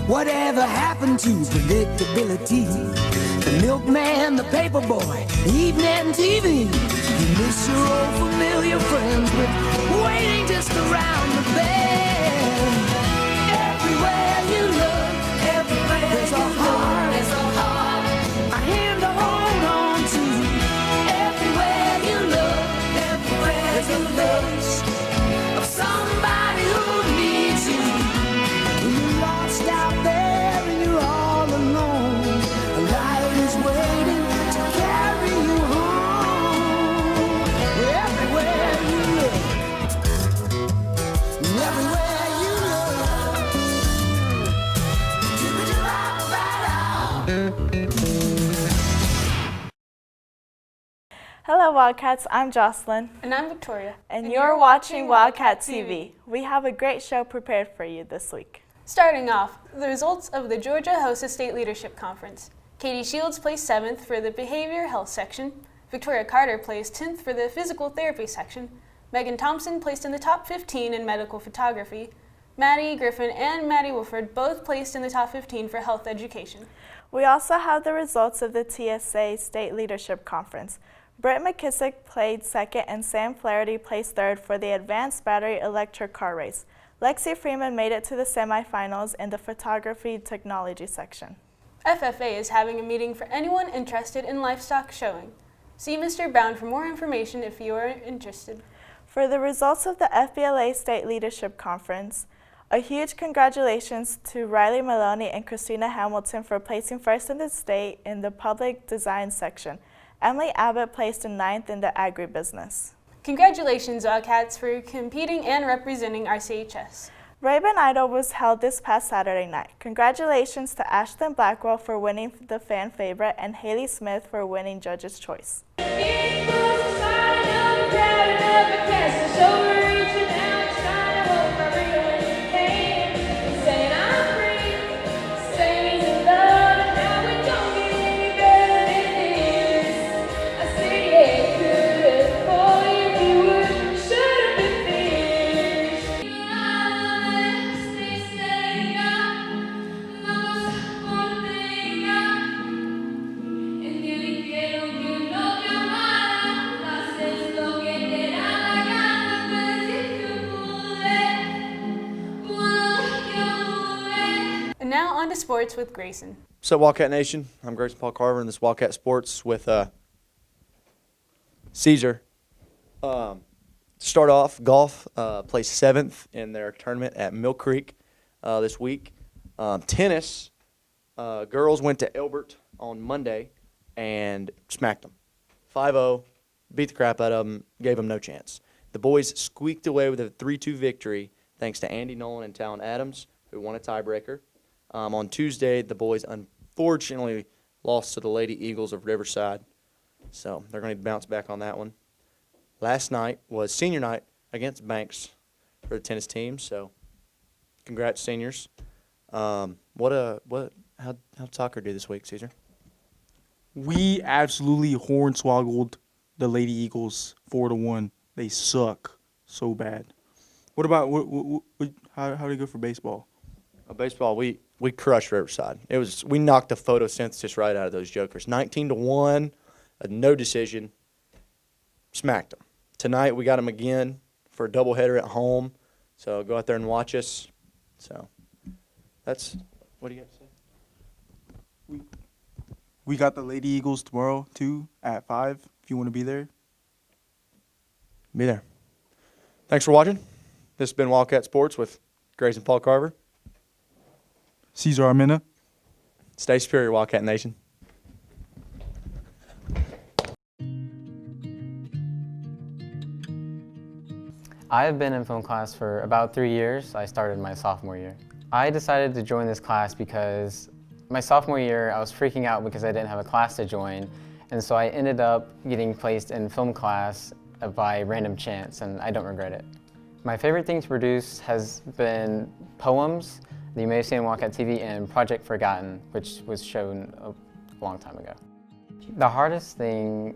Whatever happened to predictability? The milkman, the paper boy, evening TV. You miss your old familiar friends, but waiting just around the bend. Everywhere you look, everywhere there's a heart, a hand to hold on to. Everywhere you look, everywhere there's a face of somebody who needs you. When you're lost out there and you're all alone, a light is waiting to carry you home. Everywhere you look, everywhere you look, Hello Wildcats, I'm Jocelyn. And I'm Victoria. And you're watching Wildcat TV. We have a great show prepared for you this week. Starting off, the results of the Georgia Hostess State Leadership Conference. Katie Shields placed 7th for the Behavior Health section. Victoria Carter placed 10th for the Physical Therapy section. Megan Thompson placed in the top 15 in Medical Photography. Maddie Griffin and Maddie Wolford both placed in the top 15 for Health Education. We also have the results of the TSA State Leadership Conference. Britt McKissick placed 2nd and Sam Flaherty placed 3rd for the Advanced Battery Electric Car Race. Lexi Freeman made it to the semifinals in the Photography Technology section. FFA is having a meeting for anyone interested in livestock showing. See Mr. Brown for more information if you are interested. For the results of the FBLA State Leadership Conference, a huge congratulations to Riley Maloney and Christina Hamilton for placing 1st in the state in the Public Design section. Emily Abbott placed in 9th in the Agribusiness. Congratulations, Wildcats, for competing and representing our CHS. Ray-Ban Idol was held this past Saturday night. Congratulations to Ashlyn Blackwell for winning the fan favorite and Haley Smith for winning Judge's Choice. And now on to sports with Grayson. What's up, Wildcat Nation? I'm Grayson Paul Carver, and this is Wildcat Sports with Caesar. Start off, golf placed 7th in their tournament at Mill Creek this week. Tennis, girls went to Elbert on Monday and smacked them. 5-0, beat the crap out of them, gave them no chance. The boys squeaked away with a 3-2 victory thanks to Andy Nolan and Talon Adams, who won a tiebreaker. On Tuesday, the boys unfortunately lost to the Lady Eagles of Riverside, so they're going to bounce back on that one. Last night was senior night against Banks for the tennis team, so congrats, seniors. How'd soccer do this week, Caesar? We absolutely hornswoggled the Lady Eagles 4-1. They suck so bad. What about how do you go for baseball? Baseball, we crushed Riverside. We knocked the photosynthesis right out of those jokers. 19-1, no decision, smacked them. Tonight we got them again for a doubleheader at home, so go out there and watch us. So that's what do you got to say? We got the Lady Eagles tomorrow too at 5. If you want to be there, be there. Thanks for watching. This has been Wildcat Sports with Grayson Paul Carver. Caesar Armena. Stay superior, Wildcat Nation. I have been in film class for about 3 years. I started my sophomore year. I decided to join this class because my sophomore year I was freaking out because I didn't have a class to join, and so I ended up getting placed in film class by random chance, and I don't regret it. My favorite thing to produce has been poems that you may have seen on Wildcat TV and Project Forgotten, which was shown a long time ago. The hardest thing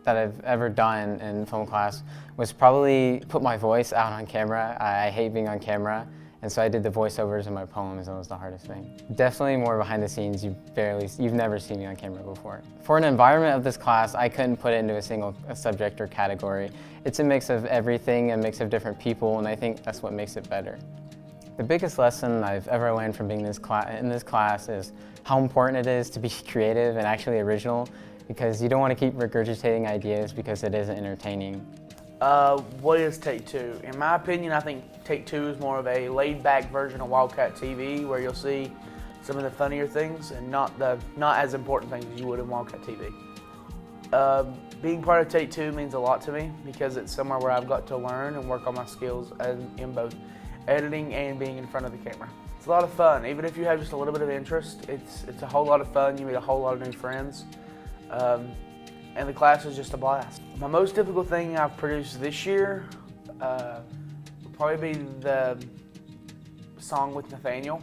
that I've ever done in film class was probably put my voice out on camera. I hate being on camera, And so I did the voiceovers in my poems, and it was the hardest thing. Definitely more behind the scenes. You've never seen me on camera before. For an environment of this class, I couldn't put it into a single subject or category. It's a mix of everything, a mix of different people, and I think that's what makes it better. The biggest lesson I've ever learned from being in this class is how important it is to be creative and actually original, because you don't want to keep regurgitating ideas because it isn't entertaining. What is Take Two? In my opinion, I think Take Two is more of a laid-back version of Wildcat TV, where you'll see some of the funnier things and not as important things as you would in Wildcat TV. Being part of Take Two means a lot to me because it's somewhere where I've got to learn and work on my skills in both editing and being in front of the camera. It's a lot of fun. Even if you have just a little bit of interest, it's a whole lot of fun. You meet a whole lot of new friends. And the class is just a blast. My most difficult thing I've produced this year would probably be the song with Nathaniel,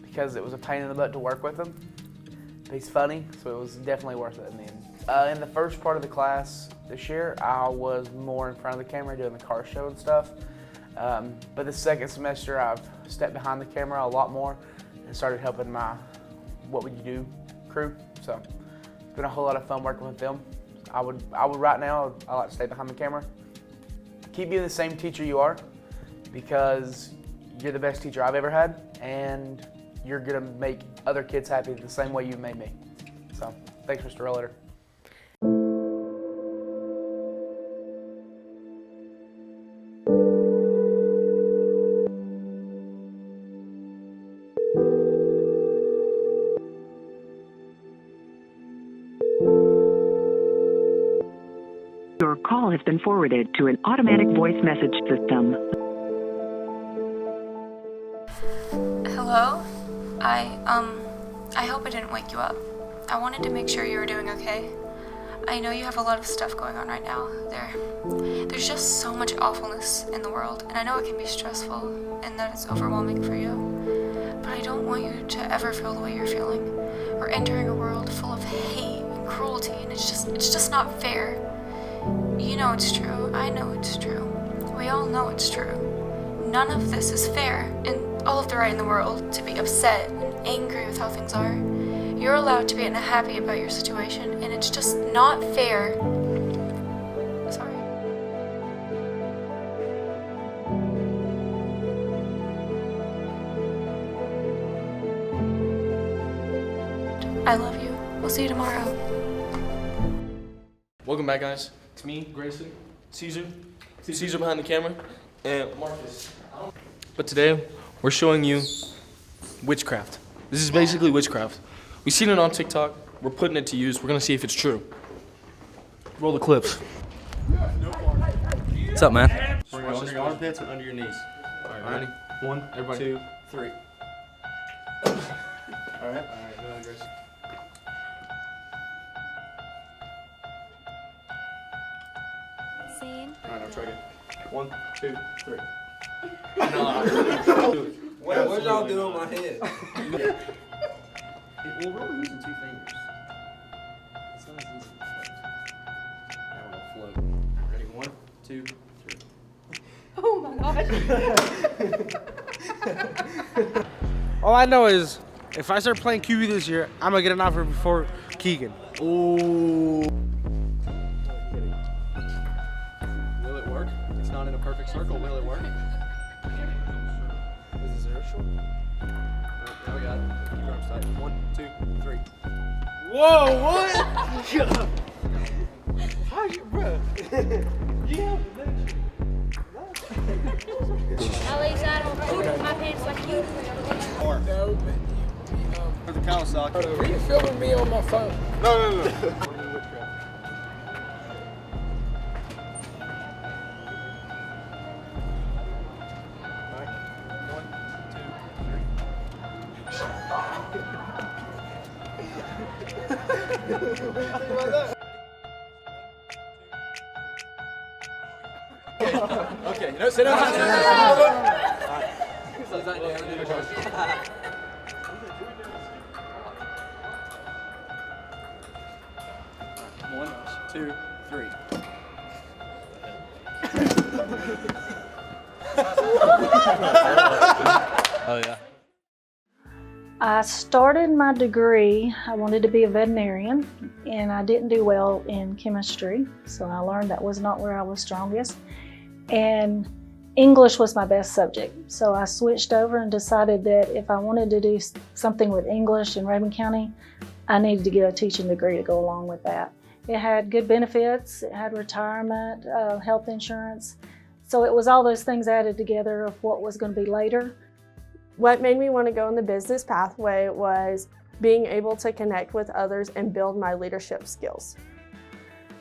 because it was a pain in the butt to work with him. He's funny, so it was definitely worth it in the end. In the first part of the class this year, I was more in front of the camera doing the car show and stuff. But the second semester, I've stepped behind the camera a lot more and started helping my What Would You Do crew. So it's been a whole lot of fun working with them. I would right now, I like to stay behind the camera. Keep being the same teacher you are, because you're the best teacher I've ever had, and you're gonna make other kids happy the same way you made me. So, thanks, Mr. Rollator. Your call has been forwarded to an automatic voice message system. Hello? I hope I didn't wake you up. I wanted to make sure you were doing okay. I know you have a lot of stuff going on right now. There's just so much awfulness in the world, and I know it can be stressful and that it's overwhelming for you. But I don't want you to ever feel the way you're feeling. We're entering a world full of hate and cruelty, and it's just not fair. You know it's true. I know it's true. We all know it's true. None of this is fair, and all of the right in the world to be upset and angry with how things are. You're allowed to be unhappy about your situation, and it's just not fair. Sorry. I love you. We'll see you tomorrow. Welcome back, guys. It's me, Grayson, Caesar behind the camera, and Marcus. But today, we're showing you witchcraft. This is basically witchcraft. We've seen it on TikTok. We're putting it to use. We're gonna see if it's true. Roll the clips. What's up, man? Bring it under your armpits and under your knees. All right, ready? 1, Everybody. 2, 3. All right. Go ahead, Grace. Scene. All right, now try again. 1, 2, 3. What y'all doing on my head? Well, we're using 2 fingers. It's not as easy as it float. Ready? 1, 2, 3. Oh my gosh. All I know is, if I start playing QB this year, I'm gonna get an offer before Keegan. Ooh. Will it work? It's not in a perfect circle. Will it work? Is it short? Now we got it. Keep your arms tight. 1, 2, 3. Whoa, what? How you, bro? Yeah. At least I don't poop my pants like you. No, For the Kawasaki. are you filming me on my phone? No. Okay, no, sit down. One, 2, 3. Oh yeah. I started my degree, I wanted to be a veterinarian, and I didn't do well in chemistry, so I learned that was not where I was strongest. And English was my best subject, so I switched over and decided that if I wanted to do something with English in Rabun County, I needed to get a teaching degree to go along with that. It had good benefits, it had retirement, health insurance, so it was all those things added together of what was going to be later. What made me want to go in the business pathway was being able to connect with others and build my leadership skills.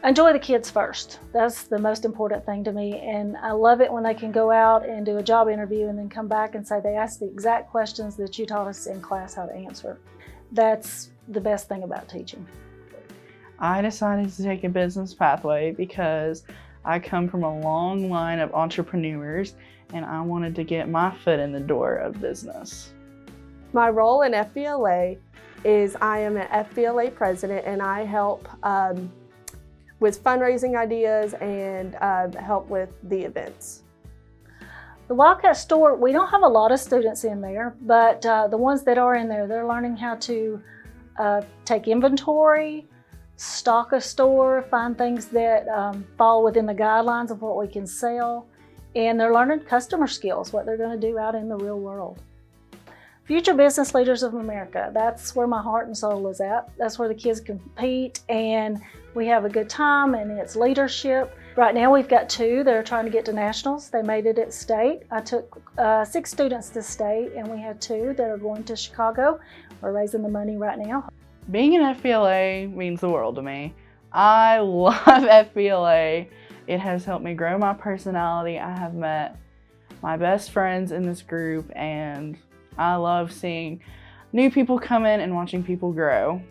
Enjoy the kids first. That's the most important thing to me, and I love it when they can go out and do a job interview and then come back and say they asked the exact questions that you taught us in class how to answer. That's the best thing about teaching. I decided to take a business pathway because I come from a long line of entrepreneurs and I wanted to get my foot in the door of business. My role in FBLA is I am an FBLA president, and I help with fundraising ideas and help with the events. The Wildcat store, we don't have a lot of students in there, but the ones that are in there, they're learning how to take inventory, stock a store, find things that fall within the guidelines of what we can sell, and they're learning customer skills, what they're going to do out in the real world. Future business leaders of America, that's where my heart and soul is at. That's where the kids compete and we have a good time, and it's leadership. Right now we've got 2 that are trying to get to nationals. They made it at state. I took 6 students to state, and we had 2 that are going to Chicago. We're raising the money right now. Being an FBLA means the world to me. I love FBLA. It has helped me grow my personality. I have met my best friends in this group, and I love seeing new people come in and watching people grow.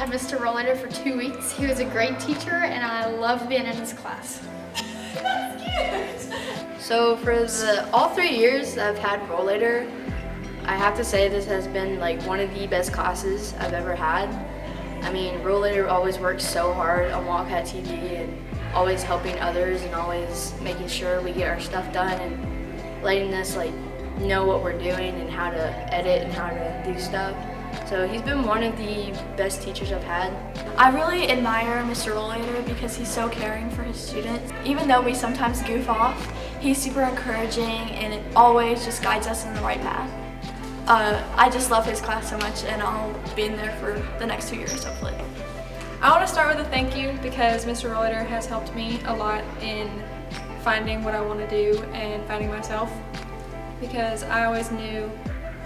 Mr. Rollander for 2 weeks. He was a great teacher and I loved being in his class. That's cute! So for all 3 years I've had Rollander, I have to say this has been like one of the best classes I've ever had. I mean, Rollander always works so hard on Wildcat TV and always helping others and always making sure we get our stuff done and letting us like know what we're doing and how to edit and how to do stuff. So he's been one of the best teachers I've had. I really admire Mr. Rollander because he's so caring for his students. Even though we sometimes goof off, he's super encouraging and it always just guides us in the right path. I just love his class so much, and I'll be in there for the next 2 years, hopefully. I want to start with a thank you because Mr. Rollander has helped me a lot in finding what I want to do and finding myself, because I always knew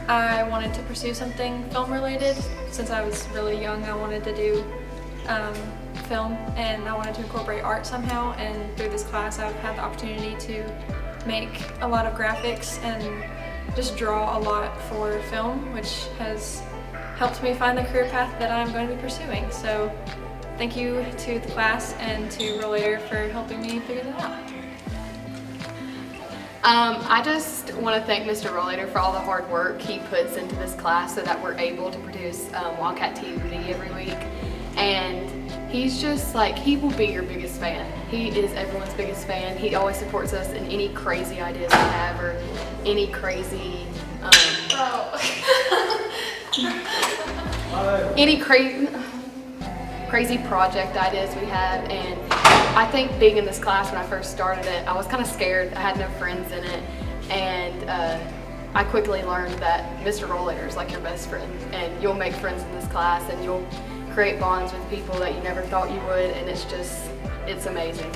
I wanted to pursue something film related. Since I was really young, I wanted to do film and I wanted to incorporate art somehow, and through this class I've had the opportunity to make a lot of graphics and just draw a lot for film, which has helped me find the career path that I'm going to be pursuing. So thank you to the class and to Rollander for helping me figure that out. I just want to thank Mr. Rollander for all the hard work he puts into this class so that we're able to produce Wildcat TV every week. And he's just like, he will be your biggest fan. He is everyone's biggest fan. He always supports us in any crazy ideas we have or any crazy, any crazy project ideas we have. And I think being in this class when I first started it, I was kind of scared. I had no friends in it, and I quickly learned that Mr. Rollander is like your best friend, and you'll make friends in this class, and you'll create bonds with people that you never thought you would, and it's amazing.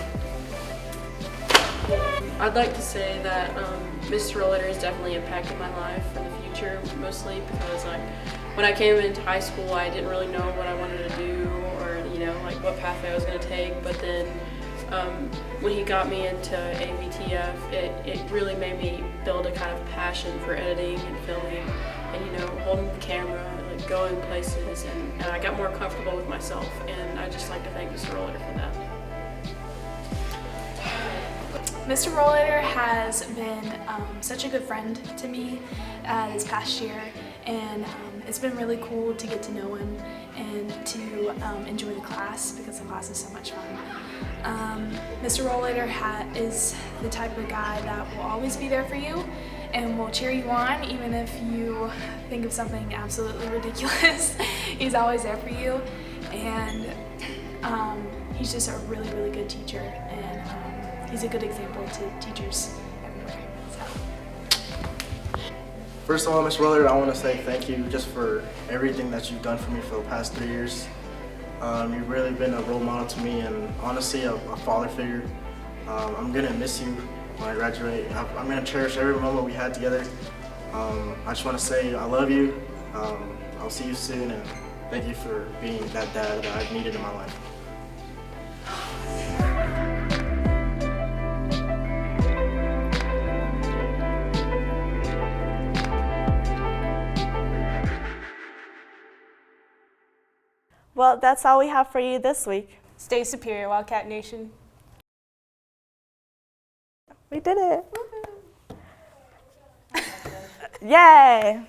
I'd like to say that Mr. Rollander has definitely impacted my life for the future, mostly because when I came into high school, I didn't really know what I wanted to do or like what pathway I was going to take. But then when he got me into AVTF, it really made me build a kind of passion for editing and filming and holding the camera, like going places, and I got more comfortable with myself. And I just like to thank Mr. Rollander for that. Mr. Rollator has been such a good friend to me this past year, and it's been really cool to get to know him and to enjoy the class because the class is so much fun. Mr. Rollator is the type of guy that will always be there for you and will cheer you on even if you think of something absolutely ridiculous. He's always there for you, and he's just a really, really good teacher, and he's a good example to teachers everywhere. So. First of all, Ms. Rollator, I want to say thank you just for everything that you've done for me for the past 3 years. You've really been a role model to me and honestly a father figure. I'm going to miss you when I graduate. I'm going to cherish every moment we had together. I just want to say I love you. I'll see you soon, and thank you for being that dad that I've needed in my life. Well, that's all we have for you this week. Stay superior, Wildcat Nation. We did it. Yay!